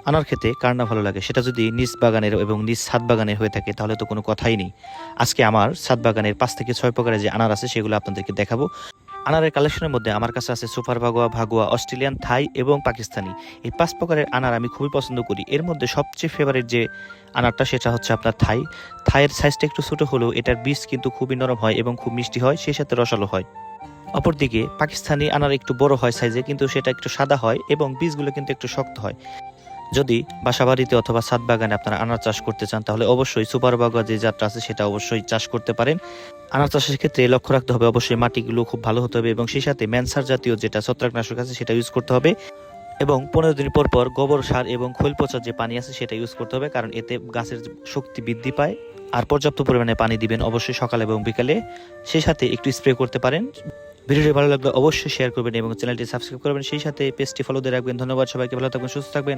আনার খেতে কার না ভালো লাগে, সেটা যদি নিজ বাগানের এবং নিজ ছাদ বাগানের হয়ে থাকে তাহলে তো কোনো কথাই নেই। আজকে আমার ছাদ বাগানের 5 থেকে 6 প্রকারের যে আনার আছে সেগুলো আপনাদেরকে দেখাবো। আনারের কালেকশনের মধ্যে আমার কাছে আছে সুপার ভাগোয়া, ভাগোয়া, অস্ট্রেলিয়ান, থাই এবং পাকিস্তানি। এই 5 প্রকারের আনার আমি খুবই পছন্দ করি। এর মধ্যে সবচেয়ে ফেভারিট যে আনারটা সেটা হচ্ছে আপনার থাই। থাইয়ের সাইজটা একটু ছোট হলেও এটার বীজ কিন্তু খুবই নরম হয় এবং খুব মিষ্টি হয়, সেই সাথে রসালো হয়। অপরদিকে পাকিস্তানি আনার একটু বড় হয় সাইজে, কিন্তু সেটা একটু সাদা হয় এবং বীজগুলো কিন্তু একটু শক্ত হয়। যদি বাসাবাড়িতে অথবা ছাদ বাগানে আপনারা আনার চাষ করতে চান তাহলে অবশ্যই সুপার বাগোয়া যে জাতটা আছে সেটা অবশ্যই চাষ করতে পারেন। আনার চাষের ক্ষেত্রে লক্ষ্য রাখতে হবে অবশ্যই মাটিগুলো খুব ভালো হতে হবে এবং সেই সাথে ম্যানসার জাতীয় যেটা ছত্রাকনাশক আছে সেটা ইউজ করতে হবে এবং 15 দিন পর পর গোবর সার এবং খৈল পচার যে পানি আছে সেটা ইউজ করতে হবে, কারণ এতে গাছের শক্তি বৃদ্ধি পায়। আর পর্যাপ্ত পরিমাণে পানি দিবেন অবশ্যই সকালে এবং বিকালে, সেই সাথে একটু স্প্রে করতে পারেন। ভিডিওটি ভালো লাগলে অবশ্যই শেয়ার করবেন এবং চ্যানেলটি সাবস্ক্রাইব করবেন, সেই সাথে পেজটি ফলো দিয়ে রাখবেন। ধন্যবাদ সবাইকে, ভালো থাকবেন, সুস্থ থাকবেন।